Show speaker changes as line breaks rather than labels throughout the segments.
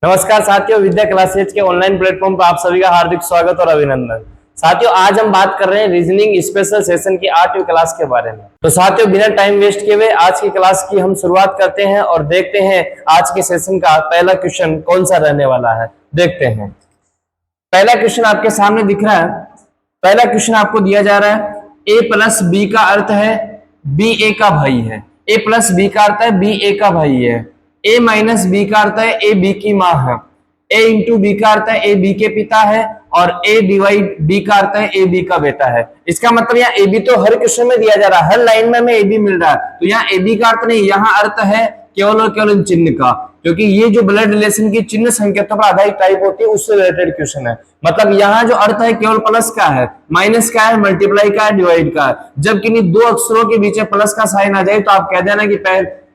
नमस्कार साथियों, विद्या क्लासेज के ऑनलाइन प्लेटफॉर्म पर आप सभी का हार्दिक स्वागत और अभिनंदन। साथियों, आज हम बात कर रहे हैं रीजनिंग स्पेशल सेशन की 8वीं क्लास के बारे में। तो साथियों, बिना टाइम वेस्ट किए हुए आज की क्लास की हम शुरुआत करते हैं और देखते हैं आज के सेशन का पहला क्वेश्चन कौन सा रहने वाला है। देखते हैं, पहला क्वेश्चन आपके सामने दिख रहा है। पहला क्वेश्चन आपको दिया जा रहा है, ए प्लस बी का अर्थ है बी ए का भाई है। ए प्लस बी का अर्थ है बी ए का भाई है। ए माइनस बी का अर्थ है ए बी की माँ है। ए इंटू बी का अर्थ है ए बी के पिता है। और ए डिवाइड बी का अर्थ है ए बी का बेटा है। इसका मतलब यहाँ ए बी तो हर क्वेश्चन में दिया जा रहा है, हर लाइन में हमें ए बी मिल रहा है। तो यहाँ ए बी का अर्थ नहीं, यहाँ अर्थ है केवल और केवल चिन्ह का, क्योंकि ये जो ब्लड रिलेशन की चिन्ह संकेतों पर आधारित टाइप होती है उससे रिलेटेड क्वेश्चन है। मतलब यहाँ जो अर्थ है केवल प्लस का है, माइनस का है, मल्टीप्लाई का है, डिवाइड का है। जब किन्हीं दो अक्षरों के बीच प्लस का साइन आ जाए तो आप कह देना कि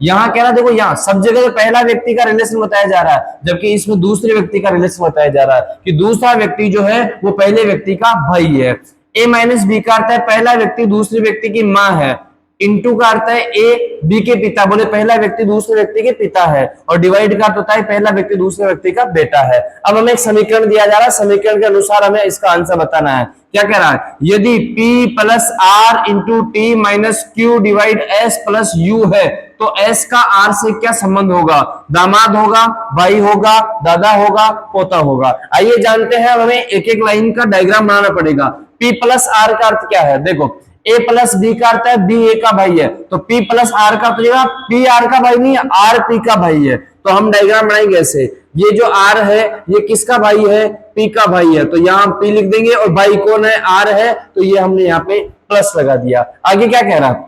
यहाँ कह रहा, देखो यहाँ सब जगह तो पहला व्यक्ति का रिलेशन बताया जा रहा है, जबकि इसमें दूसरे व्यक्ति का रिलेशन बताया जा रहा है कि दूसरा व्यक्ति जो है वो पहले व्यक्ति का भाई है। ए माइनस बी का अर्थ है पहला व्यक्ति दूसरे व्यक्ति की माँ है। इंटू का अर्थ है ए बी के पिता, बोले पहला व्यक्ति दूसरे व्यक्ति के पिता है। और डिवाइड का अर्थ होता है पहला व्यक्ति दूसरे व्यक्ति का बेटा है। अब हमें एक समीकरण दिया जा रहा है, समीकरण के अनुसार हमें इसका आंसर बताना है। क्या कह रहा है, यदि P plus R into T minus Q divide S plus U है तो एस का आर से क्या संबंध होगा? दामाद होगा, भाई होगा, दादा होगा, पोता होगा। आइए जानते हैं। अब हमें एक एक लाइन का डायग्राम बनाना पड़ेगा। P प्लस आर का अर्थ क्या है? देखो, ए प्लस बी का अर्थ है बी ए का भाई है, तो पी प्लस आर का तो पी आर का भाई नहीं, आर पी का भाई है। तो हम डायग्राम बनाएंगे ऐसे, ये जो आर है ये किसका भाई है? पी का भाई है। तो यहाँ पी लिख देंगे और भाई कौन है? आर है, तो ये हमने यहाँ पे प्लस लगा दिया। आगे क्या कह रहा है,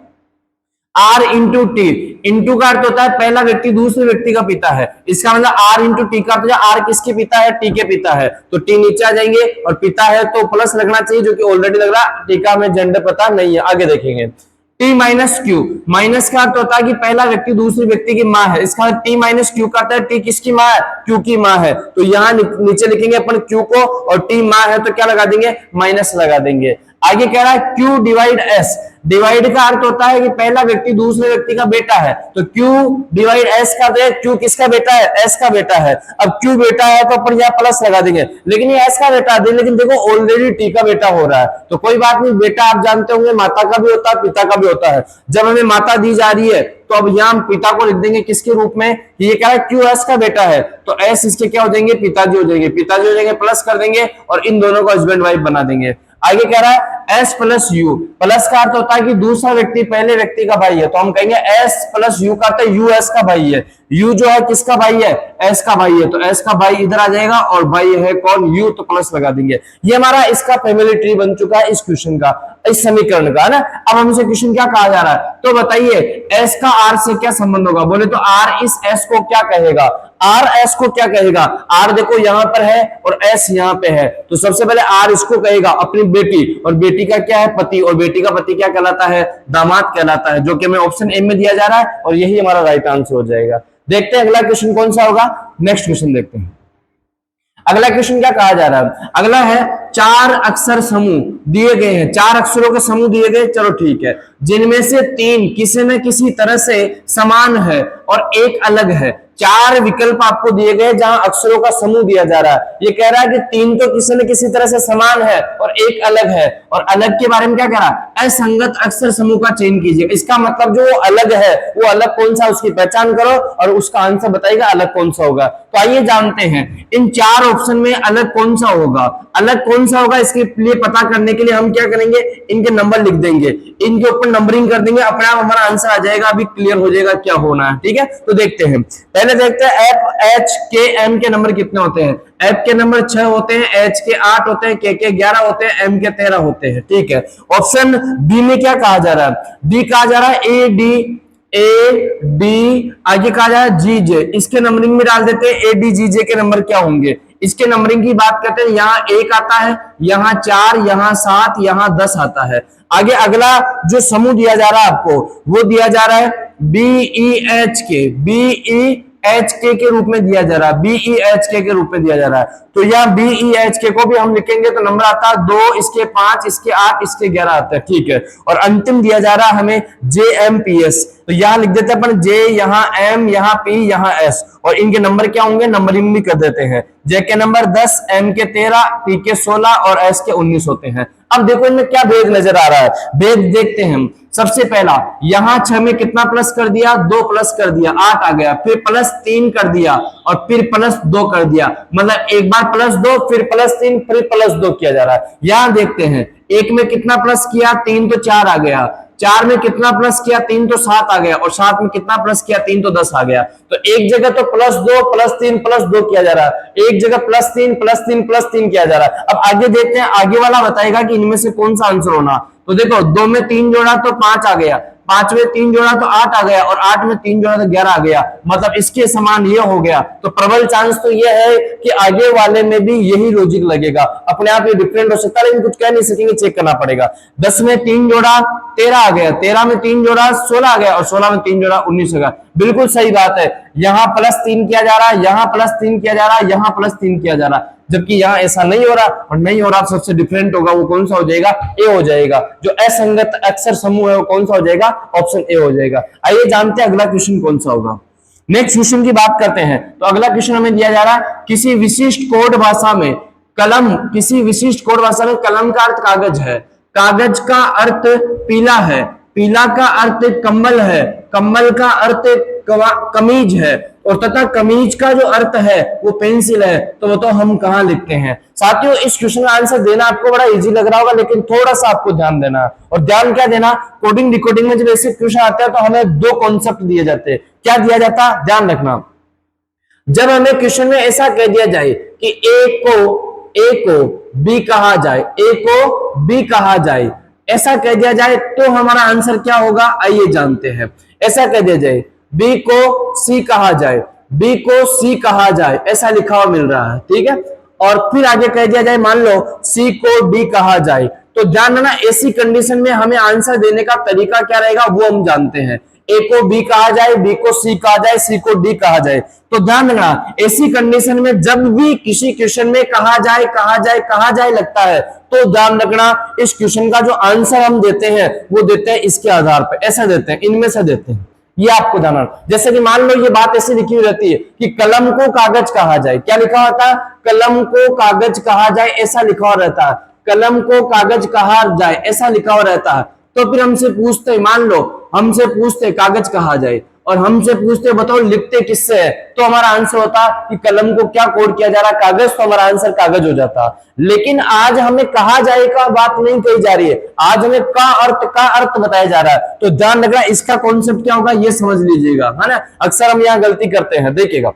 आर इंटू टी। इंटू का अर्थ होता है पहला व्यक्ति दूसरे व्यक्ति का पिता है। इसका मतलब आर इंटू टी का अर्थ, आर किसके पिता है? टी के पिता है। तो टी नीचे आ जाएंगे और पिता है तो प्लस लगना चाहिए, जो कि ऑलरेडी लग रहा है। टी का हमें जेंडर पता नहीं है, आगे देखेंगे। टी माइनस क्यू, माइनस का अर्थ होता है कि पहला व्यक्ति दूसरे व्यक्ति की माँ है। इसका टी माइनस क्यू का अर्थ है टी किसकी माँ है? क्यू की माँ है। तो यहाँ नीचे लिखेंगे अपन क्यू को, और टी माँ है तो क्या लगा देंगे? माइनस लगा देंगे। आगे कह रहा है क्यू डिवाइड एस। डिवाइड का अर्थ होता है कि पहला व्यक्ति दूसरे व्यक्ति का बेटा है, तो क्यू डिवाइड एस का अर्थ है क्यू किसका बेटा है? एस का बेटा है। अब क्यू बेटा है तो अपन यहाँ प्लस लगा देंगे, लेकिन ये एस का बेटा है, लेकिन देखो ऑलरेडी टी का बेटा हो रहा है, तो कोई बात नहीं। बेटा आप जानते होंगे माता का भी होता है, पिता का भी होता है। जब हमें माता दी जा रही है तो अब यहाँ हम पिता को लिख देंगे किसके रूप में? ये कह रहा है क्यू एस का बेटा है, तो एस इसके क्या हो जाएंगे? पिताजी हो जाएंगे। पिताजी हो जाएंगे, प्लस कर देंगे और इन दोनों को हस्बैंड वाइफ बना देंगे। आगे कह रहा है एस प्लस यू। प्लस का अर्थ होता है कि दूसरा व्यक्ति पहले व्यक्ति का भाई है, तो हम कहेंगे एस प्लस यू का अर्थ है यू एस का भाई है। यू जो है किसका भाई है? एस का भाई है, तो एस का भाई इधर आ जाएगा और भाई है कौन? यू, तो प्लस लगा देंगे। ये हमारा इसका फैमिली ट्री बन चुका है इस क्वेश्चन का, इस समीकरण का, है ना। अब हमसे क्वेश्चन क्या कहा जा रहा है, तो बताइए एस का आर से क्या संबंध होगा? बोले तो आर इस एस को क्या कहेगा? आर एस को क्या कहेगा? आर देखो यहां पर है और एस यहां पे है, तो सबसे पहले आर इसको कहेगा अपनी बेटी, और बेटी का क्या है? पति, और बेटी का पति क्या कहलाता है? दामाद कहलाता है, जो कि हमें ऑप्शन ए में दिया जा रहा है, और यही हमारा राइट आंसर हो जाएगा। देखते हैं अगला क्वेश्चन कौन सा होगा। नेक्स्ट क्वेश्चन देखते हैं। अगला क्वेश्चन क्या कहा जा रहा है? अगला है चार अक्षर समूह दिए गए हैं, चार अक्षरों के समूह दिए गए, चलो ठीक है, जिनमें से तीन किसी न किसी तरह से समान है और एक अलग है। चार विकल्प आपको दिए गए जहां अक्षरों का समूह दिया जा रहा है। ये कह रहा है कि तीन तो किसी न किसी तरह से समान है और एक अलग है, और अलग के बारे में क्या कह रहा है? असंगत अक्षर समूह का चयन कीजिए। इसका मतलब जो वो अलग है वो अलग कौन सा, उसकी पहचान करो और उसका आंसर बताइएगा अलग कौन सा होगा। तो आइए जानते हैं इन चार ऑप्शन में अलग कौन सा होगा। अलग कौन सा होगा इसके लिए पता करने के लिए हम क्या करेंगे, इनके नंबर लिख देंगे, इनके ऊपर नंबरिंग कर देंगे, अपने आप हमारा आंसर आ जाएगा। अभी क्लियर हो जाएगा क्या होना है, ठीक है। तो देखते हैं, पहले देखते हैं एफ एच के एम के नंबर कितने होते हैं। एफ के नंबर 6 होते हैं, एच के 8 होते हैं, के 11 होते हैं, एम के 13 होते हैं, ठीक है। ऑप्शन बी में क्या कहा जा रहा है? बी कहा जा रहा है ए डी, आगे कहा जा रहा है जी जे। इसके नंबरिंग में डाल देते हैं ए डी जी जे के नंबर क्या होंगे। इसके नंबरिंग की बात करते हैं, यहाँ 1 आता है, यहाँ 4, यहाँ 7, यहाँ 10 आता है। आगे अगला जो समूह दिया जा रहा है आपको, वो दिया जा रहा है BEH के रूप में दिया जा रहा है, BEHK के रूप में दिया जा रहा है। तो यहाँ BEHK को भी हम लिखेंगे तो नंबर आता है 2, इसके 5, इसके 8, इसके 11 आता है, ठीक है। और अंतिम दिया जा रहा है हमें JMPS। तो यहाँ लिख देते हैं अपन जे, यहाँ एम, यहाँ पी, यहाँ एस, और इनके नंबर क्या होंगे, नंबरिंग भी कर देते हैं। जे के नंबर 10, एम के 13, पी के 16 और एस के 19 होते हैं। अब देखो इनमें क्या भेद नजर आ रहा है, भेद देखते हैं हम। सबसे पहला, यहां 6 में कितना प्लस कर दिया, 2 प्लस कर दिया, 8 आ गया, फिर प्लस 3 कर दिया और फिर प्लस 2 कर दिया, मतलब एक बार प्लस 2 फिर प्लस 3 फिर प्लस 2 किया जा रहा है। यहां देखते हैं, एक में कितना प्लस किया, 3 तो 4 आ गया, 4 में कितना प्लस किया, 3 तो 7 आ गया, और 7 में कितना प्लस किया, 3 तो 10 आ गया। तो एक जगह तो प्लस 2 प्लस 3 प्लस 2 किया जा रहा है, एक जगह प्लस 3 प्लस 3 प्लस 3 किया जा रहा है। अब आगे देखते हैं, आगे वाला बताएगा कि इनमें से कौन सा आंसर होना। तो देखो 2 में 3 जोड़ा तो 5 आ गया, 5 में 3 जोड़ा तो 8 आ गया, और 8 में 3 जोड़ा तो 11 आ gया, मतलब इसके समान ये हो गया। तो प्रबल चांस तो ये है कि आगे वाले में भी यही लॉजिक लगेगा। अपने आप ये डिफरेंट हो सकता है, लेकिन कुछ कह नहीं सकेंगे, चेक करना पड़ेगा। 10 में 3 जोड़ा 13 आ गया, 13 में 3 जोड़ा 16 आ गया, और 16 में 3 जोड़ा 19 आ गया। बिल्कुल सही बात है, यहां प्लस 3 किया जा रहा है, यहां प्लस 3 किया जा रहा है, यहां प्लस 3 किया जा रहा है, जबकि यहां ऐसा नहीं हो रहा, और नहीं हो रहा सबसे डिफरेंट होगा वो कौन सा हो जाएगा, ए हो जाएगा। जो असंगत अक्षर समूह है वो कौन सा हो जाएगा, ऑप्शन ए हो जाएगा। आइए जानते हैं अगला क्वेश्चन कौन सा होगा। नेक्स्ट क्वेश्चन की बात करते हैं। तो अगला क्वेश्चन हमें दिया जा रहा है, किसी विशिष्ट कोड भाषा में कलम, किसी विशिष्ट कोड भाषा में कलम का अर्थ कागज है, कागज का अर्थ पीला है, पीला का अर्थ कंबल है, कंबल का अर्थ कमीज है, और तथा कमीज का जो अर्थ है वो पेंसिल है। तो वो तो हम कहां लिखते हैं। साथियों इस क्वेश्चन का आंसर देना आपको बड़ा इजी लग रहा होगा, लेकिन थोड़ा सा आपको ध्यान देना है। और ध्यान क्या देना, कोडिंग डिकोडिंग में जब ऐसे क्वेश्चन आते हैं तो हमें 2 कॉन्सेप्ट दिए जाते हैं। क्या दिया जाता, ध्यान रखना। जब हमें क्वेश्चन में ऐसा कह दिया जाए कि ए को बी कहा जाए, ए को बी कहा जाए, ऐसा कह दिया जाए तो हमारा आंसर क्या होगा, आइए जानते हैं। ऐसा कह दिया जाए बी को सी कहा जाए, बी को सी कहा जाए, ऐसा लिखा हुआ मिल रहा है, ठीक है। और फिर आगे कह दिया जाए, मान लो सी को डी कहा जाए, तो ध्यान देना ऐसी कंडीशन में हमें आंसर देने का तरीका क्या रहेगा वो हम जानते हैं। ए को बी कहा जाए, बी को सी कहा जाए, सी को डी कहा जाए। तो ध्यान रखना ऐसी कंडीशन में जब भी किसी क्वेश्चन में कहा जाए कहा जाए कहा जाए लगता है, तो ध्यान रखना इस क्वेश्चन का जो आंसर हम देते हैं वो देते हैं इसके आधार पर, ऐसा देते हैं, इनमें से देते हैं। ये आपको ध्यान रखना। जैसे कि मान लो ये बात ऐसी लिखी हुई रहती है कि कलम को कागज कहा जाए, क्या लिखा होता है, कलम को कागज कहा जाए, ऐसा लिखा हुआ रहता है, कलम को कागज कहा जाए, ऐसा लिखा हुआ रहता है। तो फिर हमसे पूछते, मान लो हमसे पूछते कागज कहा जाए, और हमसे पूछते बताओ लिखते किससे है, तो हमारा आंसर होता कि कलम को क्या कोड किया जा रहा है, कागज, तो हमारा आंसर कागज हो जाता। लेकिन आज हमें कहा जाए का बात नहीं कही जा रही है, आज हमें का अर्थ बताया जा रहा है। तो ध्यान रखना इसका कॉन्सेप्ट क्या होगा ये समझ लीजिएगा, है ना। अक्सर हम यहाँ गलती करते हैं, देखिएगा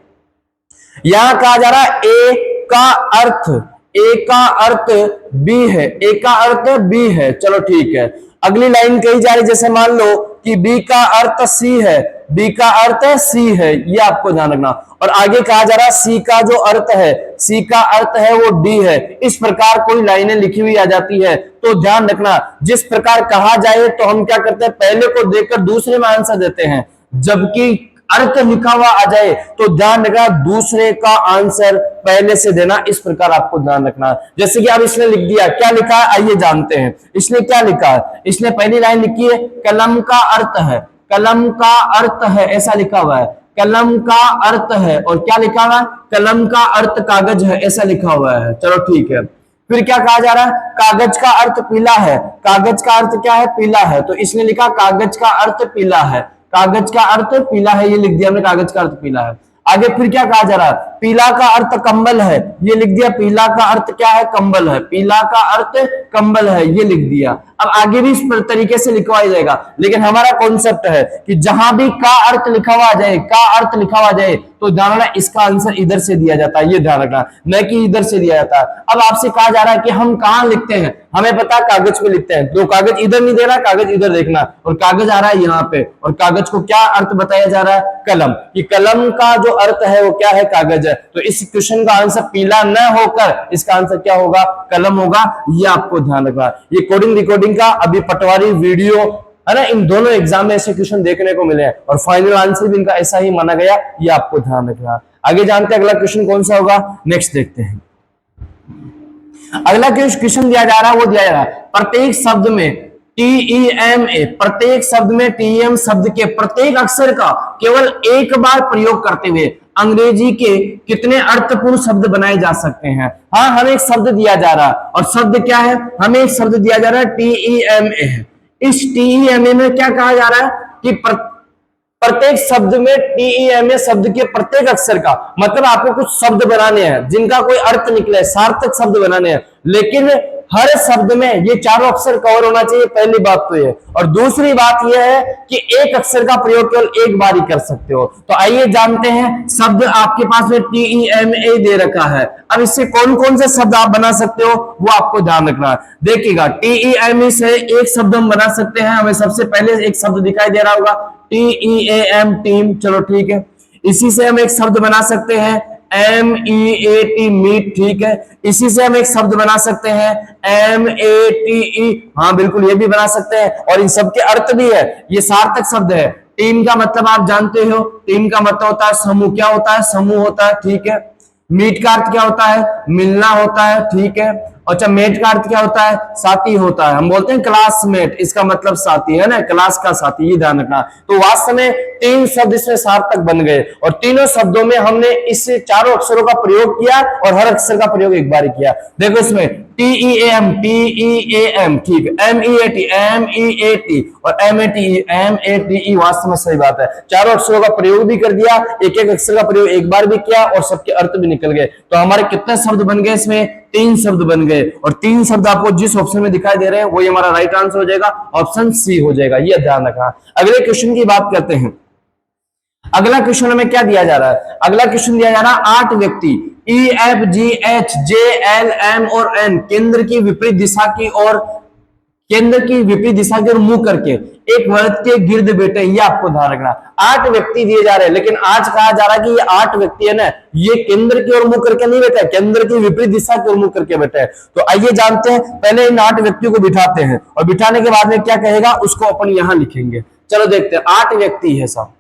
यहां कहा जा रहा है ए का अर्थ, ए का अर्थ बी है, ए का अर्थ बी है, चलो ठीक है। अगली लाइन कही जा रही, जैसे मान लो कि बी का अर्थ सी है, बी का अर्थ सी है, ये आपको ध्यान रखना। और आगे कहा जा रहा है सी का जो अर्थ है, सी का अर्थ है वो डी है। इस प्रकार कोई लाइनें लिखी हुई आ जाती है, तो ध्यान रखना जिस प्रकार कहा जाए तो हम क्या करते हैं, पहले को देखकर दूसरे में आंसर देते हैं, जबकि अर्थ लिखा हुआ आ जाए तो ध्यान रखना दूसरे का आंसर पहले से देना। इस प्रकार आपको ध्यान रखना। जैसे कि अब इसने लिख दिया, क्या लिखा है आइए जानते हैं। इसने क्या लिखा है, इसने पहली लाइन लिखी है कलम का अर्थ है, कलम का अर्थ है, ऐसा लिखा हुआ है, कलम का अर्थ है। और क्या लिखा हुआ है, कलम का अर्थ कागज है, ऐसा लिखा हुआ है, चलो ठीक है। फिर क्या कहा जा रहा है, कागज का अर्थ पीला है, कागज का अर्थ क्या है, पीला है, तो इसने लिखा कागज का अर्थ पीला है, कागज का अर्थ पीला है, ये लिख दिया हमने, कागज का अर्थ पीला है। आगे फिर क्या कहा जा रहा है, पीला का अर्थ कंबल है, ये लिख दिया, पीला का अर्थ क्या है, कंबल है, पीला का अर्थ कंबल है, ये लिख दिया। अब आगे भी इस तरीके से लिखवाया जाएगा, लेकिन हमारा कॉन्सेप्ट है कि जहां भी का अर्थ लिखा हुआ जाए, का अर्थ लिखा हुआ जाए, तो ध्यान रखना इसका आंसर इधर से दिया जाता है, ये ध्यान रखना, न कि इधर से दिया जाता है। अब आपसे कहा जा रहा है कि हम कहां लिखते हैं, हमें पता है कागज पे लिखते हैं, तो कागज इधर नहीं दे रहा, कागज इधर देखना, और कागज आ रहा है यहाँ पे, और कागज को क्या अर्थ बताया जा रहा है, कलम, कि कलम का जो अर्थ है वो क्या है, कागज है। तो इस क्वेश्चन का आंसर पीला न होकर इसका आंसर क्या होगा, कलम होगा, ये आपको ध्यान रखना। ये कोडिंग रिकॉर्डिंग का अभी पटवारी वीडियो है ना, इन दोनों एग्जाम में ऐसे क्वेश्चन देखने को मिले हैं, और फाइनल आंसर भी इनका ऐसा ही माना गया, ये आपको ध्यान रखना। आगे जानते हैं अगला क्वेश्चन कौन सा होगा, नेक्स्ट देखते हैं। अगला क्वेश्चन दिया जा रहा है, वो दिया जा रहा है प्रत्येक शब्द में TEMA, प्रत्येक शब्द में TEM शब्द के प्रत्येक अक्षर का केवल एक बार प्रयोग करते हुए अंग्रेजी के कितने अर्थपूर्ण शब्द बनाए जा सकते हैं। हाँ, हमें एक शब्द दिया जा रहा है और शब्द क्या है, हमें एक शब्द दिया जा रहा है TEMA है। इस TEMA में क्या कहा जा रहा है कि प्रत्येक शब्द में TEMA शब्द के प्रत्येक अक्षर का मतलब आपको कुछ शब्द बनाने हैं जिनका कोई अर्थ निकले, सार्थक शब्द बनाने हैं, लेकिन हर शब्द में ये चारों अक्षर कवर होना चाहिए। पहली बात तो ये, और दूसरी बात यह है कि एक अक्षर का प्रयोग केवल एक बार ही कर सकते हो। तो आइए जानते हैं, शब्द आपके पास में TEMA दे रखा है। अब इससे कौन कौन से शब्द आप बना सकते हो वो आपको ध्यान रखना है। देखिएगा, TEMA से एक शब्द हम बना सकते हैं। हमें सबसे पहले एक शब्द दिखाई दे रहा होगा TEAM, टीम, चलो ठीक है। इसी से हम एक शब्द बना सकते हैं MEAT, मीट, ठीक है। इसी से हम एक शब्द बना सकते हैं MATE, हाँ बिल्कुल ये भी बना सकते हैं, और इन सब के अर्थ भी है, ये सार्थक शब्द है। टीम का मतलब आप जानते हो, टीम का मतलब होता है समूह। क्या होता है? समूह होता है, ठीक है। मीट का अर्थ क्या होता है? मिलना होता है, ठीक है। अच्छा, मेट का अर्थ क्या होता है? साथी होता है। हम बोलते हैं क्लासमेट, इसका मतलब साथी है ना, क्लास का साथी, ये ध्यान रखना। तो वास्तव में तीन शब्द इसमें सार्थक बन गए और तीनों शब्दों में हमने इस चारों अक्षरों का प्रयोग किया और हर अक्षर का प्रयोग एक बार किया। देखो इसमें TEAM, ठीक है, MEAT और MATE, वास्तव में सही बात है। चारों अक्षरों का प्रयोग भी कर दिया, एक एक अक्षर का प्रयोग एक बार भी किया और सबके अर्थ भी निकल गए। तो हमारे कितने शब्द बन गए? इसमें तीन शब्द बन गए, और तीन शब्द आपको जिस ऑप्शन में दिखाई दे रहे हैं वही हमारा राइट आंसर हो जाएगा, ऑप्शन सी हो जाएगा। ये ध्यान रखना। अगले क्वेश्चन की बात करते हैं। अगला क्वेश्चन हमें क्या दिया जा रहा है? अगला क्वेश्चन दिया जा रहा है 8 व्यक्ति EFGHJLM और N केंद्र की विपरीत दिशा की ओर मुंह करके एक वृत्त के गिर्द बैठे। ये आपको ध्यान रखना। 8 व्यक्ति दिए जा रहे हैं, लेकिन आज कहा जा रहा है कि ये 8 व्यक्ति है ना, ये केंद्र की ओर मुंह करके नहीं बैठे, केंद्र की विपरीत दिशा की ओर मुंह करके बैठे हैं। तो आइए जानते हैं, पहले इन 8 व्यक्तियों को बिठाते हैं और बिठाने के बाद में क्या कहेगा उसको अपन यहां लिखेंगे। चलो देखते हैं। 8 व्यक्ति है साहब,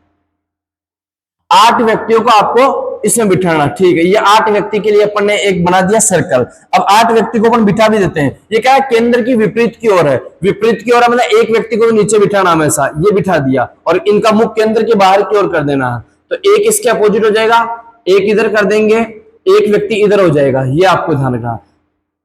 8 व्यक्तियों को आपको इसमें बिठाना, ठीक है। ये 8 व्यक्ति के लिए अपन ने एक बना दिया सर्कल। अब 8 व्यक्ति को अपन बिठा भी देते हैं। ये क्या है? केंद्र की विपरीत की ओर है। विपरीत की ओर मतलब एक व्यक्ति को नीचे बिठाना हमेशा, ये बिठा दिया और इनका मुख केंद्र के बाहर की ओर कर देना है। तो एक इसके अपोजिट हो जाएगा, एक इधर कर देंगे, एक व्यक्ति इधर हो जाएगा। ये आपको ध्यान रखना।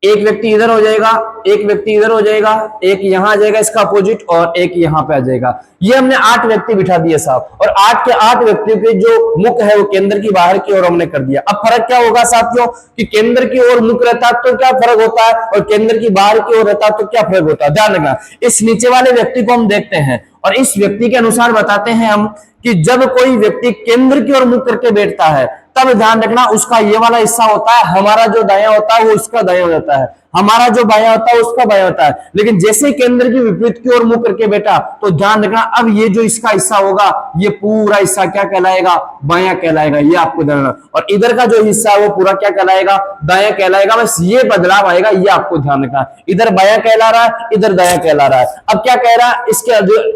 एक व्यक्ति इधर हो जाएगा, एक व्यक्ति इधर हो जाएगा, एक यहां आ जाएगा इसका अपोजिट, और एक यहां पे आ जाएगा। ये हमने 8 व्यक्ति बिठा दिए साहब, और 8 के 8 व्यक्तियों के जो मुख है वो केंद्र की बाहर की ओर हमने कर दिया। अब फर्क क्या होगा साथियों कि केंद्र की ओर मुख रहता तो क्या फर्क होता है और केंद्र की बाहर की ओर रहता तो क्या फर्क होता है, ध्यान रखना। इस नीचे वाले व्यक्ति को हम देखते हैं और इस व्यक्ति के अनुसार बताते हैं हम कि जब कोई व्यक्ति केंद्र की ओर मुख करके बैठता है तब ध्यान रखना उसका ये वाला हिस्सा होता है, हमारा जो दायां होता है वो उसका दायां हो जाता है, हमारा जो बायां होता है उसका बायां होता है। लेकिन जैसे केंद्र की विपरीत की ओर मुंह करके बैठा तो ध्यान रखना अब ये जो इसका हिस्सा होगा ये पूरा हिस्सा क्या कहलाएगा? बायां कहलाएगा। ये आपको ध्यान रखना। और इधर का जो हिस्सा है वो पूरा क्या कहलाएगा? दायां कहलाएगा। बस ये बदलाव आएगा, ये आपको ध्यान रखना। इधर बायां कहला रहा है, इधर दायां कहला रहा है। अब क्या कह रहा है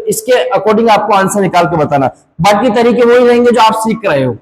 इसके अकॉर्डिंग आपको आंसर निकाल के बताना। बाकी तरीके वही रहेंगे जो आप सीख रहे हो।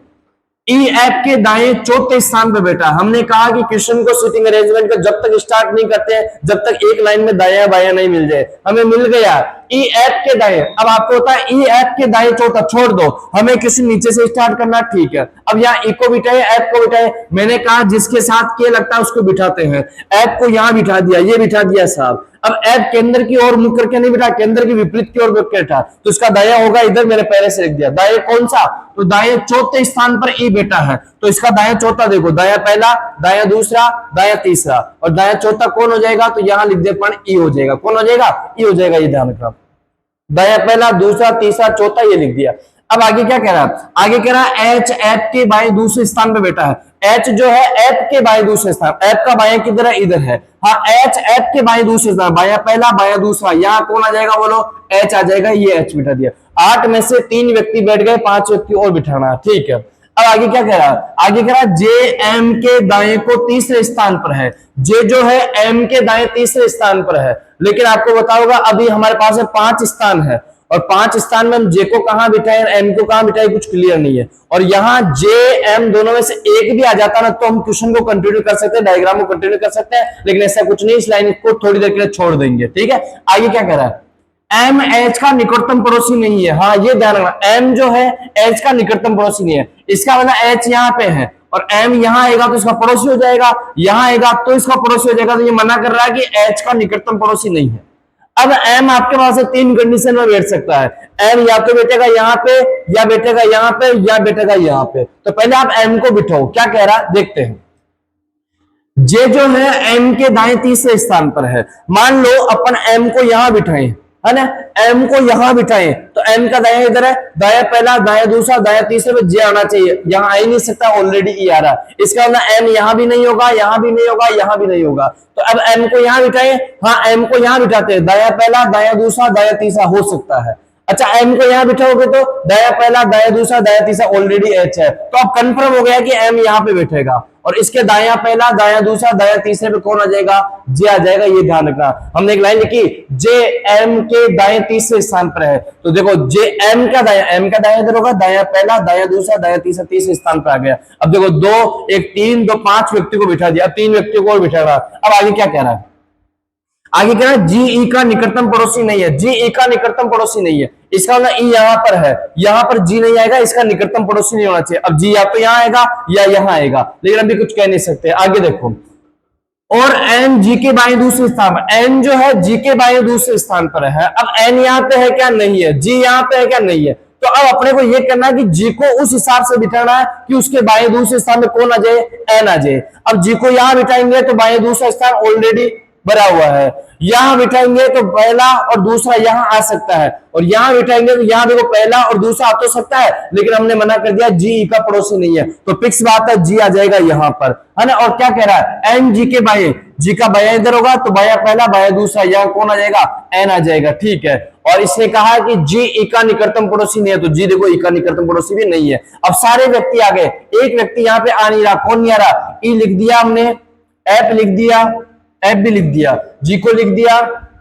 EF के दाएं चौथे स्थान पे बैठा। हमने कहा कि क्वेश्चन को सीटिंग अरेंजमेंट को जब तक स्टार्ट नहीं करते हैं जब तक एक लाइन में दाया बाया नहीं मिल जाए। हमें मिल गया EF के दाएं। अब आपको होता है EF के दाएं चौथा, छोड़ दो, हमें किसी नीचे से स्टार्ट करना, ठीक है। अब यहाँ E को बिठाए, F को बिठाए। मैंने कहा जिसके साथ के लगता है उसको बिठाते हैं। F को यहां बिठा दिया, ये बिठा दिया साहब। अब F केंद्र की ओर मुख करके नहीं बिठा, केंद्र की विपरीत की ओर बैठा, तो इसका दाया होगा इधर, मैंने पहले से लिख दिया। दाएं कौन सा? तो दाएं चौथे स्थान पर E बैठा है, तो इसका दाया चौथा देखो, दाया पहला, दाया दूसरा, दाया तीसरा, और दाया चौथा कौन हो जाएगा? तो यहां लिख दे पण E हो जाएगा। कौन हो जाएगा? E हो जाएगा। ये ध्यान रखना। दाया पहला, दूसरा, तीसरा, चौथा, ये लिख दिया। अब आगे क्या कह रहा है? आगे कह रहा है H F के बाएं दूसरे स्थान पे बैठा है। H जो है F के बाएं दूसरे स्थान, F का बायां किधर है? इधर है। हाँ, H F के बाएं दूसरे स्थान, बायां पहला, बायां दूसरा, यहाँ कौन आ जाएगा? बोलो, H आ जाएगा। ये H बिठा दिया। 8 में से 3 व्यक्ति बैठ गए, 5 व्यक्ति और बिठाना, ठीक है। अब आगे क्या कह रहा है? आगे कह रहा है J M के दाएं को तीसरे स्थान पर है। J जो है M के दाएं तीसरे स्थान पर है, लेकिन आपको बताऊंगा अभी हमारे पास 5 स्थान है और 5 स्थान में हम J को कहां बिठाए, M को कहां बिठाए, कुछ क्लियर नहीं है। और यहाँ J M दोनों में से एक भी आ जाता ना तो हम क्वेश्चन को कंटिन्यू कर सकते हैं, डायग्राम को कंटिन्यू कर सकते हैं, लेकिन ऐसा कुछ नहीं। इस लाइन को थोड़ी देर के लिए छोड़ देंगे, ठीक है। आगे क्या कह रहा है? एम एच का निकटतम पड़ोसी नहीं है। हाँ ये ध्यान रखना, एम जो है एच का निकटतम पड़ोसी नहीं है। इसका मतलब एच यहाँ पे है और एम यहाँ आएगा तो इसका पड़ोसी हो जाएगा, यहाँ आएगा तो इसका पड़ोसी हो जाएगा। तो ये मना कर रहा है कि एच का निकटतम पड़ोसी नहीं है। अब एम आपके पास है, तीन कंडीशन में बैठ सकता है। एम या तो बैठेगा यहाँ पे, या बैठेगा यहाँ पे, या बैठेगा यहाँ पे। तो पहले आप एम को बिठाओ, क्या कह रहा है देखते हैं। जे जो है एम के दाएं तीसरे स्थान पर है। मान लो अपन एम को यहां बिठाएं, है ना, एम को यहां बिठाएं तो एम का दाया इधर है, दाया पहला, दाया दूसरा, दाया तीसरे पे जे आना चाहिए। यहां आ ही नहीं सकता, ऑलरेडी ई आ रहा है। इसका मतलब एम यहां भी नहीं होगा, यहां भी नहीं होगा, यहां भी नहीं होगा। तो अब एम को यहां बिठाएं, हाँ एम को यहां बिठाते हैं, दाया पहला, दाया दूसरा, दाया तीसरा हो सकता है। अच्छा एम को यहां बिठाओगे तो दाया पहला, दाया दूसरा, दाया तीसरा, ऑलरेडी एच है। तो अब कंफर्म हो गया कि एम यहां पे बैठेगा और इसके दाया पहला, दाया दूसरा, दाया तीसरे पे कौन आ जाएगा, जे आ जाएगा। ये ध्यान रखना। हमने एक लाइन लिखी, जे एम के दाएं तीसरे स्थान पर है। तो देखो जे एम का दाया इधर होगा, दाया पहला, दाया दूसरा, दाया तीसरा, तीसरे स्थान पर आ गया। अब देखो दो, एक तीन, दो पांच व्यक्ति को बिठा दिया, तीन व्यक्तियों को और बिठा रहा। अब आगे क्या कह रहा है, आगे कह रहा है जी ई का निकटतम पड़ोसी नहीं है। जी ई का निकटतम पड़ोसी नहीं है, इसका मतलब ई यहां पर है, यहां पर जी नहीं आएगा, इसका निकटतम पड़ोसी नहीं होना चाहिए। अब जी या तो यहां आएगा या यहां आएगा, लेकिन अभी कुछ कह नहीं सकते। आगे देखो, और एन जी के बाएं दूसरे स्थान पर, एन जो है जी के बाएं दूसरे स्थान पर है। अब एन यहां पे है क्या, नहीं है। जी यहां पे है क्या, नहीं है। तो अब अपने को यह करना है कि जी को उस हिसाब से बिठाना है कि उसके बाएं दूसरे स्थान में कौन आ जाए, एन आ जाए। अब जी को यहां बिठाएंगे तो बाएं दूसरा स्थान ऑलरेडी भरा हुआ है, यहां बिठाएंगे तो पहला और दूसरा यहां आ सकता है, और यहां बिठाएंगे तो यहां देखो पहला और दूसरा आ तो सकता है, लेकिन हमने मना कर दिया, जी ई का पड़ोसी नहीं है। तो फिक्स बात है, जी आ जाएगा यहां पर, है ना। और क्या कह रहा है, एन जी के बाएं, जी का बाया इधर होगा तो बाया पहला, बाया दूसरा, यहां कौन आ जाएगा, एन आ जाएगा। ठीक है। और इसने कहा कि जी ई का निकटतम पड़ोसी नहीं है, तो जी देखो ई का निकटतम पड़ोसी भी नहीं है। अब सारे व्यक्ति आ गए, एक व्यक्ति यहां पे आ नहीं रहा, कौन नहीं आ रहा, ई लिख दिया हमने, एफ लिख दिया, एफ भी लिख दिया, जी को लिख दिया,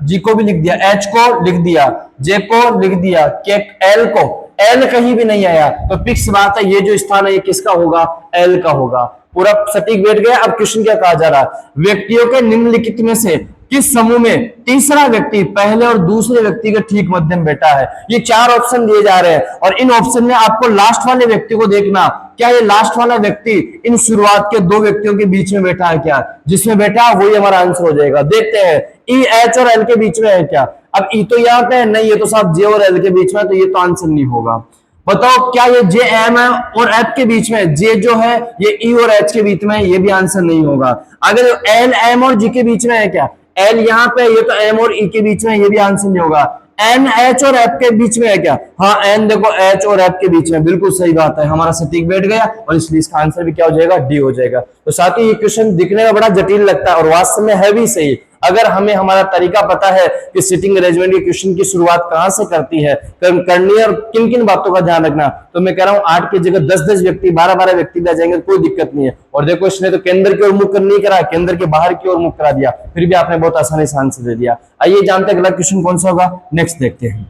जी को भी लिख दिया, एच को लिख दिया, जे को लिख दिया, के एल को, एल कहीं भी नहीं आया। तो फिक्स बात है, ये जो स्थान है ये किसका होगा, एल का होगा। पूरा सटीक बैठ गया। अब क्वेश्चन क्या कहा जा रहा है, व्यक्तियों के निम्नलिखित में से किस समूह में तीसरा व्यक्ति पहले और दूसरे व्यक्ति के ठीक मध्यम बैठा है। ये चार ऑप्शन दिए जा रहे हैं और इन ऑप्शन में आपको लास्ट वाले व्यक्ति को देखना, क्या ये लास्ट वाला व्यक्ति इन शुरुआत के दो व्यक्तियों के बीच में बैठा है क्या, जिसमें बैठा है वही हमारा आंसर हो जाएगा। देखते हैं, ई एच और एल के बीच में है क्या। अब ई तो यहाँ पे है, नहीं, ये तो साहब जे और एल के बीच में, तो ये तो आंसर नहीं होगा। बताओ क्या ये जे एम है और एफ के बीच में, जे जो है ये ई और एच के बीच में है, ये भी आंसर नहीं होगा। अगर एल एम और जी के बीच में है क्या, एल यहाँ पे, ये तो एम और ई के बीच में, ये भी आंसर नहीं होगा। एन एच और एफ के बीच में है क्या, हाँ एन देखो एच और एफ के बीच में, बिल्कुल सही बात है, हमारा सटीक बैठ गया और इसलिए इसका आंसर भी क्या हो जाएगा, डी हो जाएगा। तो साथ ही ये क्वेश्चन दिखने में बड़ा जटिल लगता है और वास्तव में है भी सही। अगर हमें हमारा तरीका पता है कि सिटिंग अरेंजमेंट के क्वेश्चन की शुरुआत कहां से करती है, करनी है और किन किन बातों का ध्यान रखना, तो मैं कह रहा हूं 8 की जगह 10-10 व्यक्ति, 12-12 व्यक्ति आ जाएंगे, कोई दिक्कत नहीं है। और देखो इसने तो केंद्र की ओर मुख नहीं करा, केंद्र के बाहर की ओर मुख करा दिया, फिर भी आपने बहुत आसानी से आंसर दे दिया। आइए जानते हैं अगला क्वेश्चन कौन सा होगा, नेक्स्ट देखते हैं।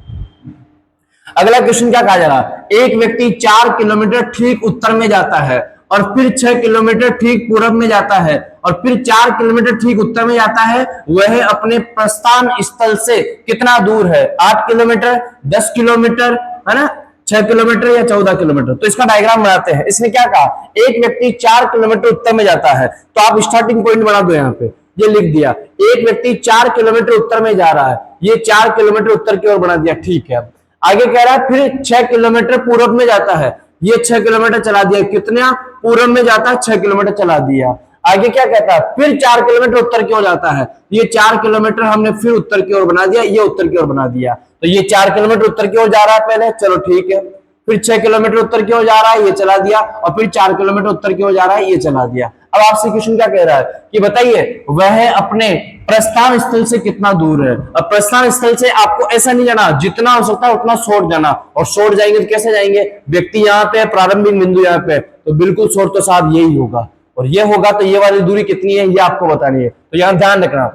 अगला क्वेश्चन क्या कहा जा रहा है, एक व्यक्ति 4 किलोमीटर ठीक उत्तर में जाता है और फिर 6 किलोमीटर ठीक पूर्व में जाता है और फिर 4 किलोमीटर ठीक उत्तर में जाता है, वह अपने प्रस्थान स्थल से कितना दूर है, 8 किलोमीटर, 10 किलोमीटर, है ना, 6 किलोमीटर या 14 किलोमीटर। तो इसका डायग्राम बनाते हैं। इसने क्या कहा, एक व्यक्ति 4 किलोमीटर उत्तर में जाता है, तो आप स्टार्टिंग पॉइंट बना दो, यहाँ पे ये लिख दिया, एक व्यक्ति 4 किलोमीटर उत्तर में जा रहा है, ये 4 किलोमीटर उत्तर की ओर बना दिया, ठीक है। आगे कह रहा है फिर 6 किलोमीटर पूर्व में जाता है, ये 6 किलोमीटर चला दिया, कितना पूर्व में जाता है, 6 किलोमीटर चला दिया। आगे क्या कहता है, फिर 4 किलोमीटर उत्तर की ओर जाता है, ये 4 किलोमीटर हमने फिर उत्तर की ओर बना दिया, ये उत्तर की ओर बना दिया। तो ये 4 किलोमीटर उत्तर की ओर जा रहा है पहले, चलो ठीक है, फिर 6 किलोमीटर उत्तर की ओर जा रहा है, ये चला दिया, और फिर 4 किलोमीटर उत्तर की ओर जा रहा है, ये चला दिया। अब आपसे क्वेश्चन क्या कह रहा है कि बताइए वह अपने प्रस्थान स्थल से कितना दूर है। अब प्रस्थान स्थल से आपको ऐसा नहीं जाना, जितना हो सकता है उतना शॉर्ट जाना, और शॉर्ट जाएंगे तो कैसे जाएंगे, व्यक्ति यहाँ पे, प्रारंभिक बिंदु यहाँ पे, तो बिल्कुल शॉर्ट तो साहब यही होगा, और ये होगा तो ये वाली दूरी कितनी है ये आपको बतानी है। तो यहां ध्यान रखना,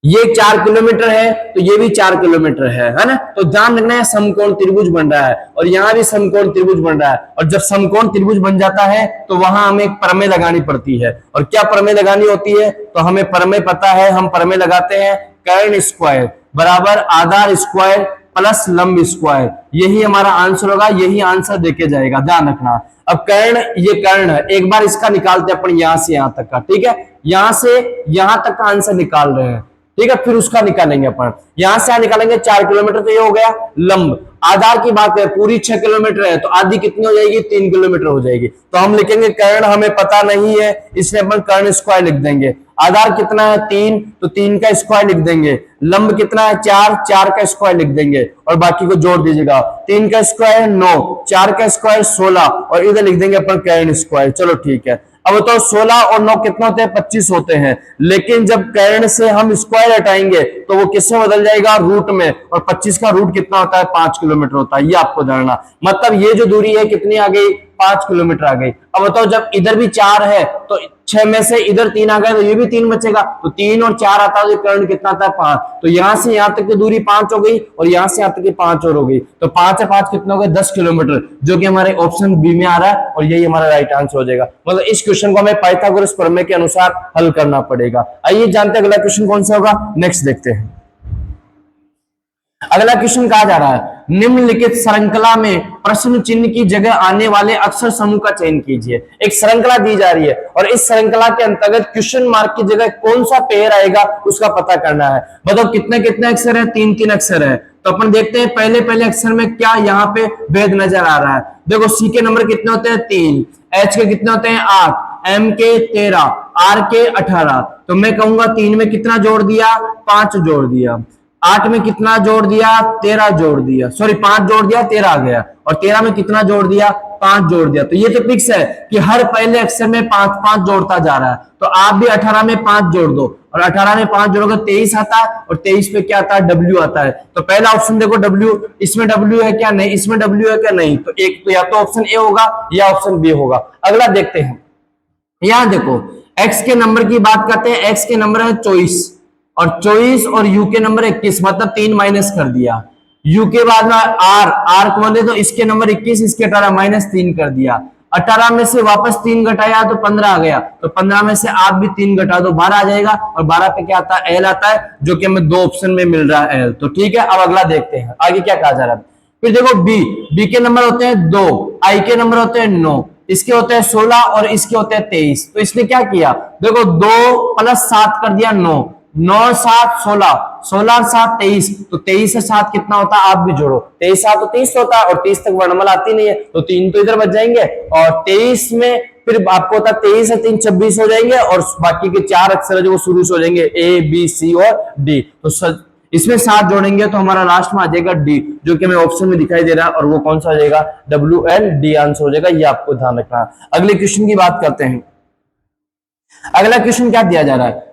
ये 4 किलोमीटर है तो ये भी 4 किलोमीटर है ना। तो ध्यान रखना है समकोण त्रिभुज बन रहा है और यहाँ भी समकोण त्रिभुज बन रहा है, और जब समकोण त्रिभुज बन जाता है तो वहां हमें एक प्रमेय लगानी पड़ती है। और क्या प्रमेय लगानी होती है, तो हमें प्रमेय पता है, हम प्रमेय लगाते हैं कर्ण स्क्वायर। बराबर आधार स्क्वायर प्लस लंब स्क्वायर, यही हमारा आंसर होगा, यही आंसर देके जाएगा, ध्यान रखना। अब कर्ण, ये कर्ण है, एक बार इसका निकालते हैं अपन यहां से यहां तक का, ठीक है, यहां से यहां तक का आंसर निकाल रहे हैं, ठीक है, फिर उसका निकालेंगे अपन, यहां से यहां निकालेंगे 4 किलोमीटर, तो ये हो गया लंब। आधार की बात है, पूरी 6 किलोमीटर है, तो आधी कितनी हो जाएगी, 3 किलोमीटर हो जाएगी, तो हम लिखेंगे कर्ण हमें पता नहीं है, इसलिए अपन कर्ण स्क्वायर लिख देंगे। आधार कितना है 3, तो 3 का स्क्वायर लिख देंगे। लंब कितना है 4, 4 का स्क्वायर लिख देंगे और बाकी को जोड़ दीजिएगा। 3 का स्क्वायर 9, 4 का स्क्वायर 16 और इधर लिख देंगे अपन कर्ण स्क्वायर। चलो ठीक है, अब तो 16 और 9 कितना होते हैं, 25 होते हैं, लेकिन जब कर्ण से हम स्क्वायर हटाएंगे तो वो किससे बदल जाएगा, रूट में, और 25 का रूट कितना होता है, 5 किलोमीटर होता है, ये आपको जानना। मतलब ये जो दूरी है कितनी आ गई, 5 किलोमीटर आ गई। अब बताओ जब इधर भी 4 है तो 6 में से इधर 3 आ गए तो ये भी 3 बचेगा, तो 3 और 4 आता है, तो कर्ण कितना आता है 5, तो यहां से यहां तक की दूरी 5 हो गई और यहां से यहां तक की 5 और हो गई, तो 5 से 5 कितना हो गया, 10 किलोमीटर, जो कि हमारे ऑप्शन बी में आ रहा है और यही हमारा राइट आंसर हो जाएगा। मतलब इस क्वेश्चन को हमें पाइथागोरस प्रमेय के अनुसार हल करना पड़ेगा। आइए जानते हैं अगला क्वेश्चन कौन सा होगा, नेक्स्ट देखते हैं। अगला क्वेश्चन कहा जा रहा है, निम्नलिखित श्रृंखला में प्रश्न चिन्ह की जगह आने वाले अक्षर समूह का चयन कीजिए। एक श्रृंखला दी जा रही है और इस श्रृंखला के अंतर्गत क्वेश्चन मार्क की जगह कौन सा पेयर आएगा उसका पता करना है। बताओ कितने कितने अक्षर है, 3-3 अक्षर है, तो अपन देखते हैं पहले पहले अक्षर में क्या यहाँ पे भेद नजर आ रहा है। देखो सी के नंबर कितने होते हैं, 3, एच के कितने होते हैं, 8, एम के 13, आर के 18, तो मैं कहूंगा 3 में कितना जोड़ दिया, 5 जोड़ दिया, 8 में कितना जोड़ दिया, 13 जोड़ दिया, सॉरी 5 जोड़ दिया, 13 आ गया, और 13 में कितना जोड़ दिया, 5 जोड़ दिया। तो ये तो फिक्स है कि हर पहले अक्षर में 5-5 जोड़ता जा रहा है, तो आप भी 18 में 5 जोड़ दो, और 18 में 5 जोड़ोगे 23 आता है, और 23 पे क्या आता है, W आता है। तो पहला ऑप्शन देखो W, इसमें W है क्या, नहीं, इसमें W है क्या, नहीं, तो एक तो या तो ऑप्शन ए होगा या ऑप्शन बी होगा। अगला देखते हैं, यहां देखो x के नंबर की बात करते हैं, x के नंबर है 24 और 24 और u के नंबर 21, मतलब 3 माइनस कर दिया, u के बाद में r को बोले तो इसके नंबर 21, इसके 18 -3 कर दिया, 18 में से वापस 3 घटाया तो 15 आ गया, तो 15 में से आप भी 3 घटा दो, 12 आ जाएगा, और 12 पे क्या आता है, l आता है, जो कि हमें 2 ऑप्शन में मिल रहा है l। तो ठीक है, अब अगला देखते हैं आगे क्या कहा जा रहा है। फिर देखो b के नंबर होते हैं 2, i के नंबर होते हैं 9, इसके होते हैं 16 और इसके होते हैं 23। तो इसने क्या किया, देखो 2 + 7 कर दिया 9, 9 7 16, 16 7 23, तो 23 से 7 कितना होता है, आप भी जोड़ो, 23 7 तो 30 होता है, और 30 तक वर्णमाला आती नहीं है, तो 3 तो इधर बच जाएंगे, और 23 में फिर आपको होता है 23 से 3 26 हो जाएंगे, और बाकी के 4 अक्षर जो वो शुरू से हो जाएंगे A B C और D। तो इसमें 7 जोड़ेंगे तो हमारा लास्ट में आ जाएगा D, जो कि हमें ऑप्शन में दिखाई दे रहा है, और वो कौन सा हो जाएगा, WLD आंसर हो जाएगा, ये आपको ध्यान रखना है। अगले क्वेश्चन की बात करते हैं। अगला क्वेश्चन क्या दिया जा रहा है,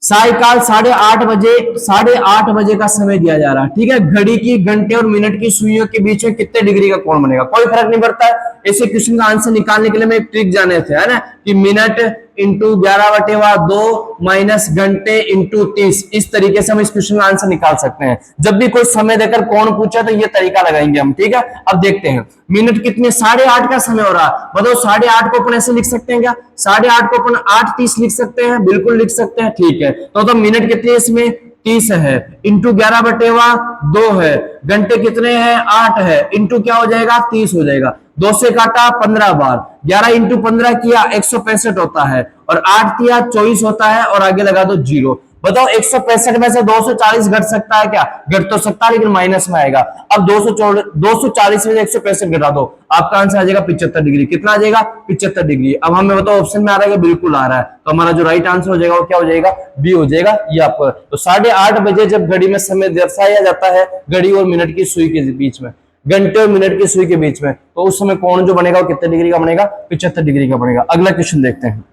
सायकाल 8:30 बजे का समय दिया जा रहा है, ठीक है, घड़ी की घंटे और मिनट की सुइयों के बीच में कितने डिग्री का कोण बनेगा, कोई फर्क नहीं पड़ता है। ऐसे क्वेश्चन का आंसर निकालने के लिए मैं एक ट्रिक जाने थे, है ना, कि मिनट इंटू 11/2 माइनस घंटे इंटू 30, इस तरीके से हम इस क्वेश्चन का आंसर निकाल सकते हैं। जब भी कोई समय देकर कोण पूछा तो ये तरीका लगाएंगे हम, ठीक है। अब देखते हैं मिनट कितने, 8:30 का समय हो रहा है, बताओ 8:30 को अपन ऐसे लिख सकते हैं क्या, 8:30 को अपन 8:30 लिख सकते हैं, बिल्कुल लिख सकते हैं, ठीक है। तो मिनट कितने इसमें 30 है, इंटू 11/2 है, घंटे कितने हैं 8 है, इंटू क्या हो जाएगा 30 हो जाएगा, 2 से काटा 15 बार, 11 इंटू 15 किया 165 होता है, और 8 किया 24 होता है, और आगे लगा दो 0। बताओ 165 में से 240 घट सकता है क्या, घट तो सकता है लेकिन माइनस में आएगा। अब 240 में से 165 घटा दो, आपका आंसर आ जाएगा 75 डिग्री। कितना आ जाएगा 75 डिग्री। अब हमें बताओ ऑप्शन में आ रहा है, बिल्कुल आ रहा है, तो हमारा जो राइट आंसर हो जाएगा वो क्या हो जाएगा, बी हो जाएगा। ये आपको तो 8:30 बजे जब घड़ी में समय दर्शाया जाता है, घड़ी और मिनट की सुई के बीच में, घंटे और मिनट की सुई के बीच में, तो उस समय कोण जो बनेगा वो कितने डिग्री का बनेगा, 75 डिग्री का बनेगा। अगला क्वेश्चन देखते हैं।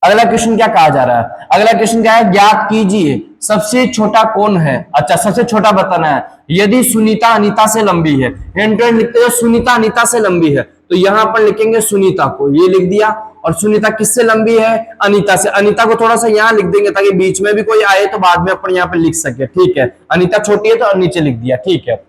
अगला क्वेश्चन क्या कहा जा रहा है, अगला क्वेश्चन क्या है, ज्ञात कीजिए सबसे छोटा कौन है। अच्छा, सबसे छोटा बताना है। यदि सुनीता अनीता से लंबी है, हैंड लिखते हैं सुनीता अनीता से लंबी है, तो यहां पर लिखेंगे सुनीता को, ये लिख दिया, और सुनीता किससे लंबी है, अनीता से। अनीता को थोड़ा सा यहाँ लिख देंगे ताकि बीच में भी कोई आए तो बाद में अपन यहाँ पे लिख सके, ठीक है। अनीता छोटी है तो नीचे लिख दिया, ठीक है।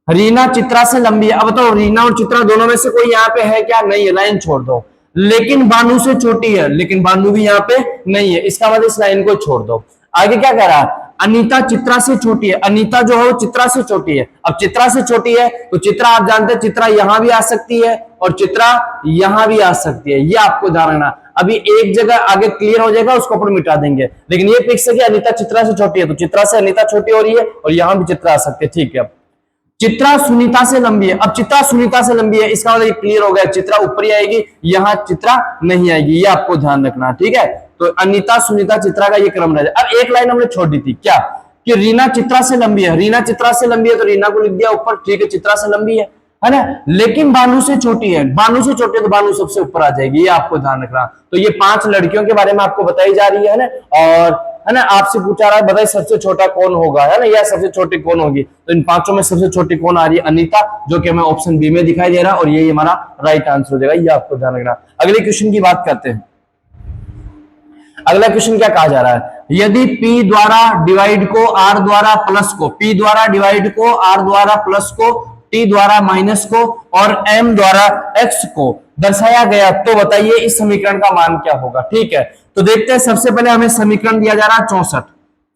रीना चित्रा से लंबी है, अब तो रीना और चित्रा दोनों में से कोई यहाँ पे है क्या, नहीं है, लाइन छोड़ दो। लेकिन बानू से छोटी है, लेकिन बानू भी यहाँ पे नहीं है, इसका मतलब इस लाइन को छोड़ दो। आगे क्या कह रहा है, अनीता चित्रा से छोटी है, अनीता जो है वो चित्रा से छोटी है। अब चित्रा से छोटी है तो चित्रा आप जानते हैं चित्रा यहां भी आ सकती है और चित्रा यहां भी आ सकती है, ये आपको ध्यान रखना। अभी एक जगह आगे क्लियर हो जाएगा, उसको अपन मिटा देंगे, लेकिन ये फिक्स है कि अनीता चित्रा से छोटी है, तो चित्रा से अनीता छोटी हो रही है और यहां भी चित्रा आ सकती है, ठीक है। चित्रा सुनीता से लंबी है, अब चित्रा सुनीता से लंबी है, इसका मतलब क्लियर हो गया, चित्रा ऊपर ही आएगी, यहां चित्रा नहीं आएगी, ये आपको ध्यान रखना, ठीक है। तो अनीता सुनीता चित्रा का ये क्रम रह जाए। अब एक लाइन हमने छोड़ दी थी क्या, कि रीना चित्रा से लंबी है, रीना चित्रा से लंबी है तो रीना को लिख दिया ऊपर, ठीक है, चित्रा से लंबी है ना। लेकिन बानू से छोटी है, बानू से छोटी है तो बानू सबसे ऊपर आ जाएगी, ये आपको ध्यान रखना। तो ये 5 लड़कियों के बारे में आपको बताई जा रही है ना, और है ना आपसे पूछा रहा है बताइए सबसे छोटा कौन होगा, है ना, या सबसे छोटी कौन होगी। तो इन 5 में सबसे छोटी कौन आ रही है, अनीता, जो कि हमें ऑप्शन बी में दिखाई दे रहा है, और यही हमारा राइट आंसर हो जाएगा, ये आपको ध्यान रखना। अगले क्वेश्चन की बात करते हैं। अगला क्वेश्चन क्या कहा जा रहा है, यदि P द्वारा डिवाइड को R द्वारा प्लस को, P द्वारा डिवाइड को R द्वारा प्लस को, T द्वारा माइनस को और M द्वारा X को दर्शाया गया, तो बताइए इस समीकरण का मान क्या होगा। ठीक है, तो देखते हैं। सबसे पहले हमें समीकरण दिया जा रहा है 64,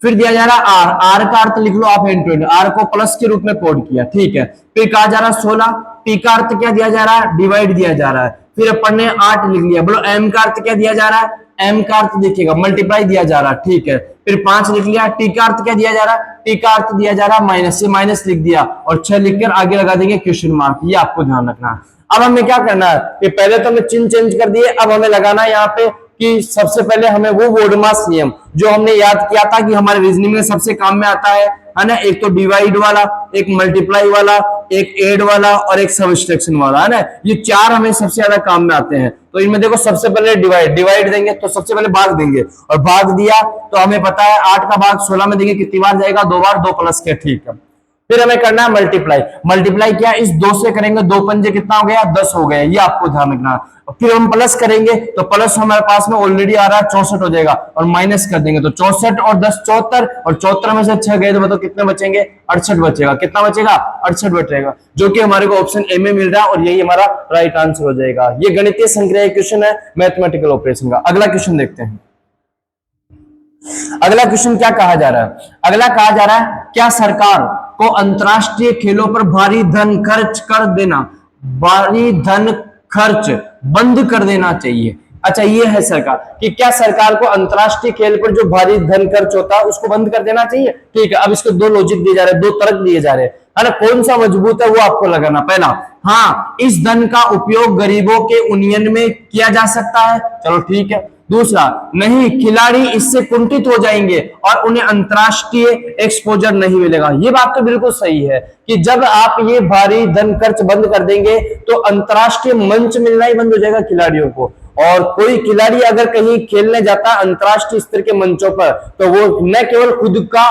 फिर दिया जा रहा है R, R का अर्थ लिख लो आप इंटू, R को प्लस के रूप में कोड किया, ठीक है। फिर कहा जा रहा है 16, P का अर्थ क्या दिया जा रहा है, डिवाइड दिया जा रहा है। फिर अपन ने 8 लिख लिया, बोलो M का अर्थ क्या दिया जा रहा है, M का अर्थ देखिएगा मल्टीप्लाई दिया जा रहा है, ठीक है। फिर 5 लिख लिया, T का अर्थ क्या दिया जा रहा है, T का अर्थ दिया जा रहा है माइनस, से माइनस लिख दिया, और 6 लिखकर आगे लगा देंगे क्वेश्चन मार्क, ये आपको ध्यान रखना है। अब हमें क्या करना है कि पहले तो हमें चिन्ह चेंज कर दिए, अब हमें लगाना है यहाँ पे कि सबसे पहले हमें वो वोर्डमास नियम जो हमने याद किया था कि हमारे रीजनिंग में सबसे काम में आता है ना, एक तो डिवाइड वाला, एक मल्टीप्लाई वाला, एक एड वाला और एक सबट्रैक्शन वाला, है ना। ये 4 हमें सबसे ज्यादा काम में आते हैं। तो इनमें देखो सबसे पहले डिवाइड देंगे, तो सबसे पहले भाग देंगे, और भाग दिया तो हमें पता है 8 का भाग 16 में देंगे, कितनी बार जाएगा, 2 बार, 2 प्लस के, ठीक है। फिर हमें करना है मल्टीप्लाई, मल्टीप्लाई क्या इस 2 से करेंगे, 2 पंजे कितना हो गया, 10 हो गया, ये आपको ध्यान रखना। फिर हम प्लस करेंगे तो प्लस हमारे पास में ऑलरेडी आ रहा है 64 हो जाएगा, और माइनस कर देंगे तो 64 और 10 74, और 74 में से 6 गए तो बताओ कितने बचेंगे, 68 बचेगा। कितना बचेगा, 68 बचेगा, जो कि हमारे को ऑप्शन ए में मिल रहा है, और यही हमारा राइट आंसर हो जाएगा। ये गणितीय संक्रिया क्वेश्चन है, मैथमेटिकल ऑपरेशन का। अगला क्वेश्चन देखते हैं। अगला क्वेश्चन क्या कहा जा रहा है, अगला कहा जा रहा है क्या सरकार को अंतरराष्ट्रीय खेलों पर भारी धन खर्च कर देना, भारी धन खर्च बंद कर देना चाहिए। अच्छा, ये है सरकार कि क्या सरकार को अंतरराष्ट्रीय खेल पर जो भारी धन खर्च होता है उसको बंद कर देना चाहिए। ठीक है, अब इसको 2 लॉजिक दिए जा रहे हैं, 2 तर्क दिए जा रहे हैं, है ना। कौन सा मजबूत है वो आपको लगाना। पहला, हाँ इस धन का उपयोग गरीबों के उन्नयन में किया जा सकता है, चलो ठीक है। दूसरा, नहीं खिलाड़ी इससे कुंठित हो जाएंगे और उन्हें अंतरराष्ट्रीय एक्सपोजर नहीं मिलेगा। ये बात तो बिल्कुल सही है कि जब आप ये भारी धन खर्च बंद कर देंगे तो अंतरराष्ट्रीय मंच मिलना ही बंद हो जाएगा खिलाड़ियों को, और कोई खिलाड़ी अगर कहीं खेलने जाता है अंतरराष्ट्रीय स्तर के मंचों पर तो वो न केवल खुद का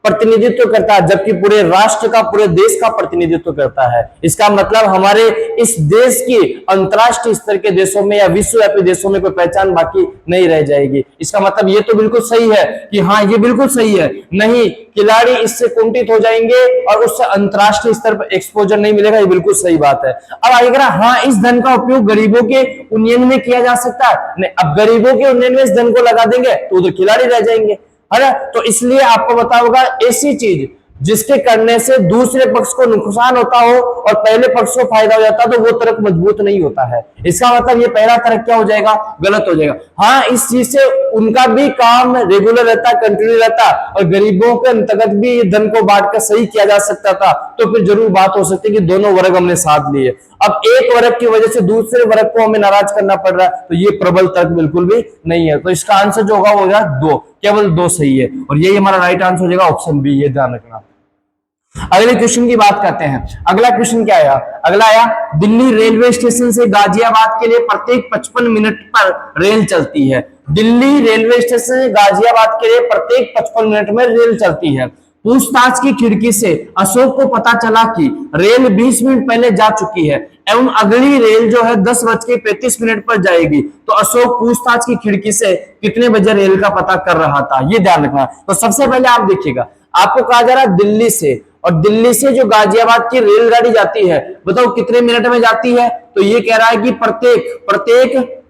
प्रतिनिधित्व करता है जबकि पूरे राष्ट्र का, पूरे देश का प्रतिनिधित्व करता है। इसका मतलब हमारे इस देश की अंतरराष्ट्रीय स्तर के देशों में या विश्वव्यापी देशों में कोई पहचान बाकी नहीं रह जाएगी। इसका मतलब ये तो बिल्कुल सही है कि हाँ ये बिल्कुल सही है, नहीं खिलाड़ी इससे कुंठित हो जाएंगे और उससे अंतरराष्ट्रीय स्तर पर एक्सपोजर नहीं मिलेगा, ये बिल्कुल सही बात है। अब आएगा हाँ इस धन का उपयोग गरीबों के उन्नयन में किया जा सकता है, नहीं अब गरीबों के उन्नयन में इस धन को लगा देंगे तो उधर खिलाड़ी रह जाएंगे, है ना। तो इसलिए आपको पता होगा ऐसी चीज जिसके करने से दूसरे पक्ष को नुकसान होता हो और पहले पक्ष को फायदा हो जाता तो वो तर्क मजबूत नहीं होता है। इसका मतलब ये पहला तर्क क्या हो जाएगा, गलत हो जाएगा। हाँ इस चीज से उनका भी काम रेगुलर रहता, कंटिन्यू रहता और गरीबों के अंतर्गत भी धन को बांट कर सही किया जा सकता था, तो फिर जरूर बात हो सकती है कि दोनों वर्ग हमने साथ लिए। अब एक वर्ग की वजह से दूसरे वर्ग को हमें नाराज करना पड़ रहा है, तो ये प्रबल तर्क बिल्कुल भी नहीं है। तो इसका आंसर जो होगा वो होगा 2, केवल 2 सही है, और यही हमारा राइट आंसर हो जाएगा ऑप्शन बी, ये ध्यान रखना। अगले क्वेश्चन की बात करते हैं। अगला क्वेश्चन क्या आया, अगला आया दिल्ली रेलवे स्टेशन से गाजियाबाद के लिए प्रत्येक 55 मिनट पर रेल चलती है। दिल्ली रेलवे स्टेशन से गाजियाबाद के लिए प्रत्येक 55 मिनट में रेल चलती है। पूछताछ की खिड़की से अशोक को पता चला कि रेल 20 मिनट पहले जा चुकी है एवं अगली रेल जो है 10:35 पर जाएगी, तो अशोक पूछताछ की खिड़की से कितने बजे रेल का पता कर रहा था, ये ध्यान रखना। तो सबसे पहले आप देखिएगा, आपको कहा जा रहा है दिल्ली से, और दिल्ली से जो गाजियाबाद की रेलगाड़ी जाती है बताओ कितने मिनट में जाती है, तो ये कह रहा है कि प्रत्येक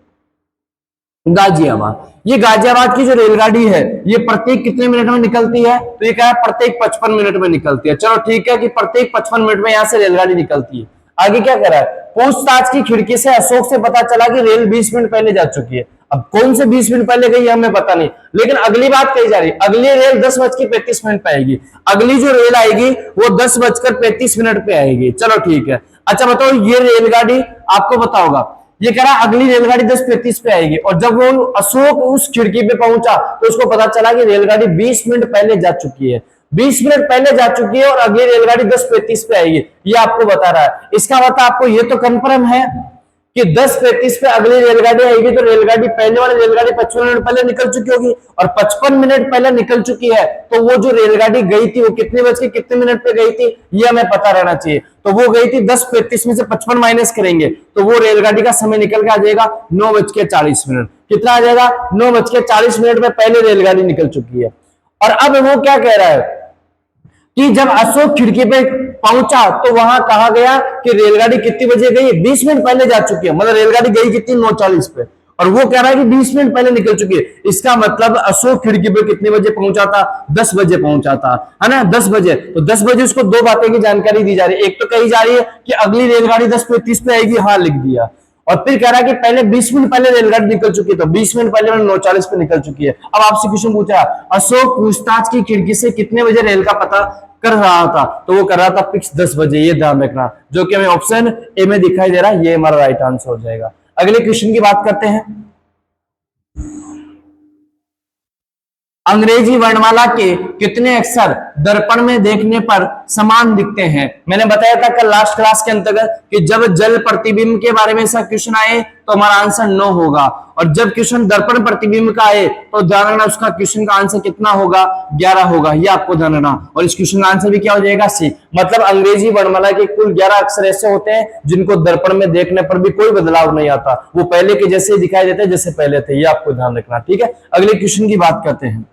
गाजियाबाद। ये गाजियाबाद की जो रेलगाड़ी है ये प्रत्येक कितने मिनट में निकलती है? तो ये क्या है, प्रत्येक 55 मिनट में निकलती है। चलो ठीक है कि प्रत्येक 55 मिनट में यहां से रेलगाड़ी निकलती है। आगे क्या कह रहा है, पूछताछ की खिड़की से अशोक से पता चला कि रेल 20 मिनट पहले जा चुकी है। अब कौन से 20 मिनट पहले गई हमें पता नहीं, लेकिन अगली बात कही जा रही है, अगली रेल 10:35 पे आएगी। अगली जो रेल आएगी वो 10:35 पे आएगी। चलो ठीक है। अच्छा बताओ, ये रेलगाड़ी आपको पता होगा, ये कह रहा अगली रेलगाड़ी 10:35 पे आएगी, और जब वो अशोक उस खिड़की पे पहुंचा तो उसको पता चला कि रेलगाड़ी 20 मिनट पहले जा चुकी है। 20 मिनट पहले जा चुकी है और अगली रेलगाड़ी 10:35 पे आएगी, ये आपको बता रहा है। इसका मतलब आपको ये तो कंफर्म है कि 10:35 पे अगली रेलगाड़ी आएगी, तो रेलगाड़ी पहले वाली रेलगाड़ी 55 मिनट पहले निकल चुकी होगी, और 55 मिनट पहले निकल चुकी है तो वो जो रेलगाड़ी गई थी वो कितने बज के कितने मिनट पे गई थी ये हमें पता रहना चाहिए। तो वो गई थी 10:35 में से 55 माइनस करेंगे तो वो रेलगाड़ी का समय निकल के आ जाएगा 9:40। कितना आ जाएगा? 9:40 में पहले रेलगाड़ी निकल चुकी है। और अब वो क्या कह रहा है कि जब अशोक खिड़की पे पहुंचा तो वहां कहा गया कि रेलगाड़ी कितनी बजे गई? 20 मिनट पहले जा चुकी है, मतलब रेलगाड़ी गई कितनी? 9:40 पे, और वो कह रहा है कि 20 मिनट पहले निकल चुकी है। इसका मतलब अशोक खिड़की पे कितने बजे पहुंचा था? 10 बजे पहुंचा था, है ना, 10 बजे। तो 10 बजे उसको दो बातें की जानकारी दी जा रही है। एक तो कही जा रही है कि अगली रेलगाड़ी 10:35 पे आएगी, हाँ लिख दिया, और फिर कह रहा है कि पहले 20 मिनट पहले रेलगाड़ी निकल चुकी है, तो 20 मिनट पहले 9:40 पे निकल चुकी है। अब आपसे क्वेश्चन पूछा, अशोक पूछताछ की खिड़की से कितने बजे रेल का पता कर रहा था? तो वो कर रहा था फिक्स 10 बजे, ये ध्यान रखना, जो कि हमें ऑप्शन ए में दिखाई दे रहा है, ये हमारा राइट आंसर हो जाएगा। अगले क्वेश्चन की बात करते हैं। अंग्रेजी वर्णमाला के कितने अक्षर दर्पण में देखने पर समान दिखते हैं? मैंने बताया था कल लास्ट क्लास के अंतर्गत कि जब जल प्रतिबिंब के बारे में ऐसा क्वेश्चन आए तो हमारा आंसर 9 होगा, और जब क्वेश्चन दर्पण प्रतिबिंब का आए तो ध्यान रखना उसका क्वेश्चन का आंसर कितना होगा? 11 होगा, ये आपको ध्यान रखना। और इस क्वेश्चन का आंसर भी क्या हो जाएगा? सी। मतलब अंग्रेजी वर्णमाला के कुल 11 अक्षर ऐसे होते हैं जिनको दर्पण में देखने पर भी कोई बदलाव नहीं आता, वो पहले के जैसे दिखाई देते हैं जैसे पहले थे, ये आपको ध्यान रखना, ठीक है। अगले क्वेश्चन की बात करते हैं।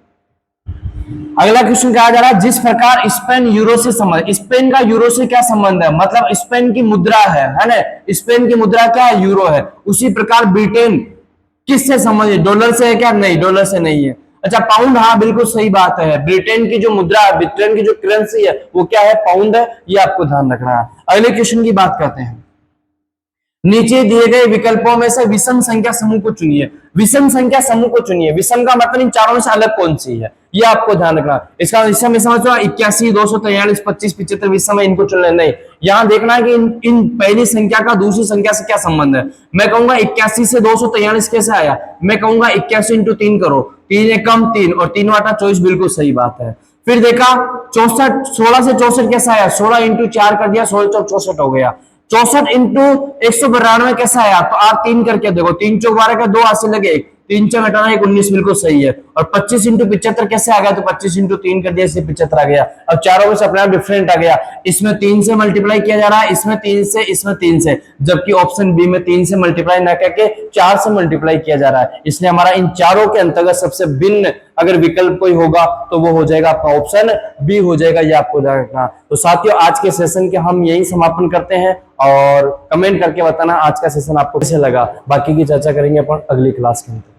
अगला क्वेश्चन कहा जा रहा है, जिस प्रकार स्पेन यूरो से संबंध, स्पेन का यूरो से क्या संबंध है? मतलब स्पेन की मुद्रा है ना, स्पेन की मुद्रा क्या है? यूरो है। उसी प्रकार ब्रिटेन किससे संबंधित? डॉलर से है क्या? नहीं, डॉलर से नहीं है। अच्छा, पाउंड, हाँ बिल्कुल सही बात है, ब्रिटेन की जो मुद्रा है, ब्रिटेन की जो करेंसी है वो क्या है? पाउंड है, ये आपको ध्यान रखना है। अगले क्वेश्चन की बात करते हैं। नीचे दिए गए विकल्पों में से विषम संख्या समूह को चुनिए। विषम संख्या समूह को चुनिए, विषम का मतलब इन चारों में से अलग कौन सी है, ये आपको ध्यान रखना। इसका विषम समझ लो 81, 243, 25, 75 विषम है, इनको चुन लेना। नहीं, यहां देखना है कि इन पहली संख्या का दूसरी संख्या से क्या संबंध है। मैं कहूंगा 81 से 243 कैसे आया? मैं कहूंगा 81 इंटू 3 करो, 3 एकम 3 और 3 वाटा 24, बिल्कुल सही बात है। फिर देखा 64, 16 से 64 कैसा आया? 16 इंटू 4 कर दिया, 16 चौक 64 हो गया। 64 इंटू 192 कैसा आया? तो आप 3 करके देखो, 3 चौक 12 का 2 हाथ से लगे, 3 चौक हटाना 1, 19, बिल्कुल सही है। और 25 इंटू 75 कैसे आ गया? तो 25 इंटू 3 कर दिया, इससे 75 आ गया। अब चारों में से अपना डिफरेंट आ गया, इसमें 3 से मल्टीप्लाई किया जा रहा है, इसमें 3 से, इसमें 3 से, जबकि ऑप्शन बी में 3 से मल्टीप्लाई ना करके 4 से मल्टीप्लाई किया जा रहा है। इसलिए हमारा इन चारों के अंतर्गत सबसे भिन्न अगर विकल्प कोई होगा तो वो हो जाएगा आपका ऑप्शन बी हो जाएगा, ये आपको ध्यान रखना। तो साथियों, आज के सेशन के हम यही समापन करते हैं, और कमेंट करके बताना आज का सेशन आपको कैसे लगा। बाकी की चर्चा करेंगे अपन अगली क्लास के अंदर।